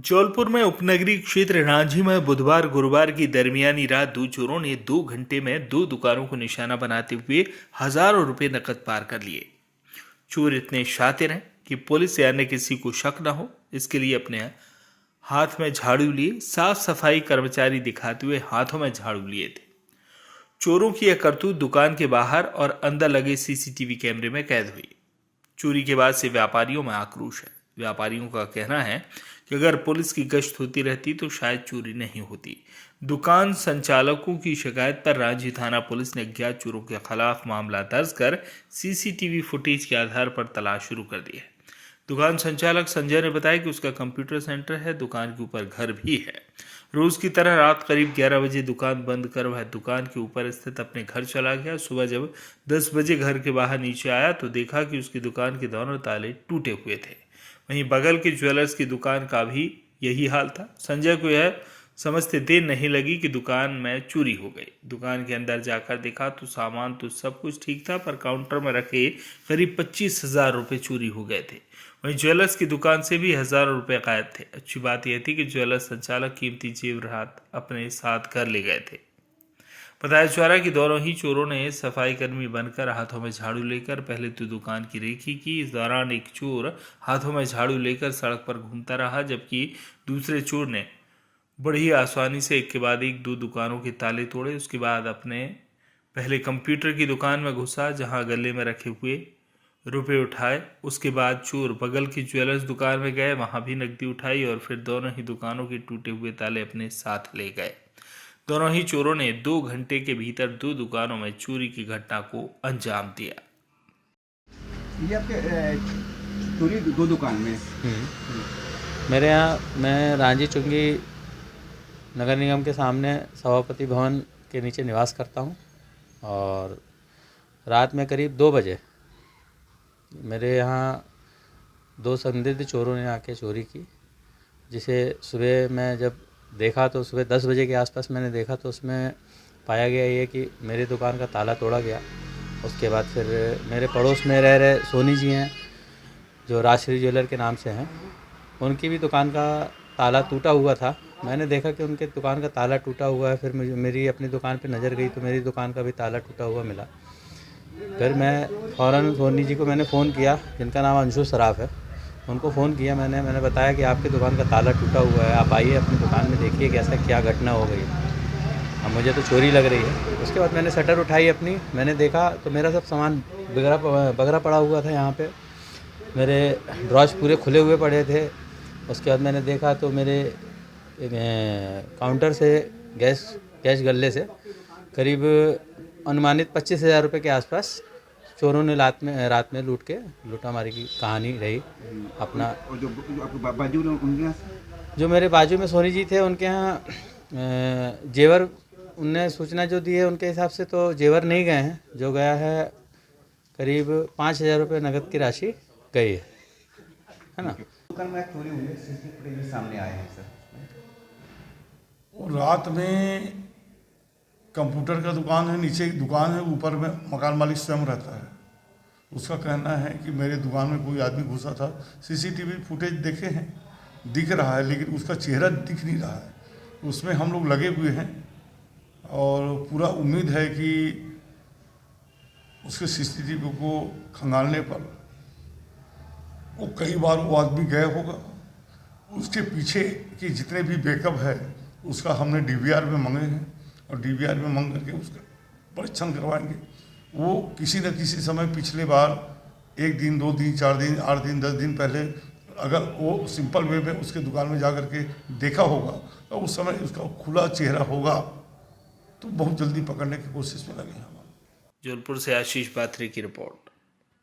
जौलपुर में उपनगरीय क्षेत्र रांझी में बुधवार गुरुवार की दरमियानी रात दो चोरों ने 2 घंटे में 2 दुकानों को निशाना बनाते हुए हजारों रुपए नकद पार कर लिए। चोर इतने शातिर हैं कि पुलिस या अन्य किसी को शक न हो, इसके लिए अपने हाथ में झाड़ू लिए साफ सफाई कर्मचारी दिखाते हुए हाथों में झाड़ू लिए थे। चोरों की यह करतूत दुकान के बाहर और अंदर लगे सीसीटीवी कैमरे में कैद हुई। चोरी के बाद से व्यापारियों में आक्रोश है। व्यापारियों का कहना है कि अगर पुलिस की गश्त होती रहती तो शायद चोरी नहीं होती। दुकान संचालकों की शिकायत पर रांझी थाना पुलिस ने अज्ञात चोरों के खिलाफ मामला दर्ज कर सीसीटीवी फुटेज के आधार पर तलाश शुरू कर दी है। दुकान संचालक संजय ने बताया कि उसका कंप्यूटर सेंटर है, दुकान के ऊपर घर भी है। रोज की तरह रात करीब 11 बजे दुकान बंद कर वह दुकान के ऊपर स्थित अपने घर चला गया। सुबह जब 10 बजे घर के बाहर नीचे आया तो देखा कि उसकी दुकान के दोनों ताले टूटे हुए थे। वहीं बगल के ज्वेलर्स की दुकान का भी यही हाल था। संजय को यह समझते देर नहीं लगी कि दुकान में चोरी हो गई। दुकान के अंदर जाकर देखा तो सामान तो सब कुछ ठीक था, पर काउंटर में रखे करीब 25,000 रुपये चोरी हो गए थे। वहीं ज्वेलर्स की दुकान से भी हजारों रुपए गायब थे। अच्छी बात यह थी कि ज्वेलर्स संचालक कीमती जेवरात अपने साथ घर ले गए थे। बताया जा रहा है कि दोनों ही चोरों ने सफाई कर्मी बनकर हाथों में झाड़ू लेकर पहले तो दुकान की रेकी की। इस दौरान एक चोर हाथों में झाड़ू लेकर सड़क पर घूमता रहा, जबकि दूसरे चोर ने बड़ी आसानी से एक के बाद एक 2 दुकानों के ताले तोड़े। उसके बाद अपने पहले कंप्यूटर की दुकान में घुसा, जहां गले में रखे हुए रुपए उठाए। उसके बाद चोर बगल की ज्वेलर्स दुकान में गए, वहां भी नकदी उठाई और फिर दोनों ही दुकानों के टूटे हुए ताले अपने साथ ले गए। दोनों ही चोरों ने 2 घंटे के भीतर 2 दुकानों में चोरी की घटना को अंजाम दिया। ये आपके चोरी 2 दुकान में मेरे यहाँ मैं रांझी चुंगी नगर निगम के सामने सभापति भवन के नीचे निवास करता हूँ और रात में करीब 2 बजे मेरे यहाँ 2 संदिग्ध चोरों ने आके चोरी की, जिसे सुबह मैं जब देखा तो सुबह 10 बजे के आसपास मैंने देखा तो उसमें पाया गया ये कि मेरी दुकान का ताला तोड़ा गया। उसके बाद फिर मेरे पड़ोस में रह रहे सोनी जी हैं, जो राजश्री ज्वेलर के नाम से हैं, उनकी भी दुकान का ताला टूटा हुआ था। मैंने देखा कि उनके दुकान का ताला टूटा हुआ है। फिर मेरी अपनी दुकान पे नज़र गई तो मेरी दुकान का भी ताला टूटा हुआ मिला। फिर मैं फ़ौरन सोनी जी को मैंने फ़ोन किया, जिनका नाम अंशु सराफ है। उनको फ़ोन किया मैंने बताया कि आपकी दुकान का ताला टूटा हुआ है, आप आइए अपनी दुकान में देखिए कि ऐसा क्या घटना हो गई। अब मुझे तो चोरी लग रही है। उसके बाद मैंने शटर उठाई अपनी, मैंने देखा तो मेरा सब सामान बगरा पड़ा हुआ था। यहाँ पे मेरे ड्रॉज पूरे खुले हुए पड़े थे। उसके बाद मैंने देखा तो मेरे काउंटर से कैश गल्ले से करीब अनुमानित 25,000 रुपये के आसपास चोरों ने रात में लूटामारी की कहानी रही अपना। और जो आपके बाजू में उनके यहाँ जो मेरे बाजू में सोनी जी थे, उनके यहाँ जेवर, उनने सूचना जो दी है उनके हिसाब से तो जेवर नहीं गए हैं। जो गया है करीब 5,000 रुपये नकद की राशि गई है ना। दुकान में चोरी हुई, सीसीटीवी फुटेज सामने आए हैं सर। रात में कंप्यूटर का दुकान है, नीचे एक दुकान है, ऊपर में मकान मालिक स्वयं रहता है। उसका कहना है कि मेरे दुकान में कोई आदमी घुसा था। सीसीटीवी फुटेज देखे हैं, दिख रहा है, लेकिन उसका चेहरा दिख नहीं रहा है। उसमें हम लोग लगे हुए हैं और पूरा उम्मीद है कि उसके सीसीटीवी को खंगालने पर वो कई बार वो आदमी गया होगा। उसके पीछे की जितने भी बैकअप है उसका हमने डीवीआर में मांगे हैं और डीवीआर में मांग करके उसका परीक्षण करवाएंगे। वो किसी न किसी समय पिछले बार 1 दिन, 2 दिन, 4 दिन, 8 दिन, 10 दिन पहले अगर वो सिंपल वे में उसके दुकान में जा कर के देखा होगा तो उस समय उसका खुला चेहरा होगा तो बहुत जल्दी पकड़ने की कोशिश में लगे हम। जौनपुर से आशीष बात्रे की रिपोर्ट।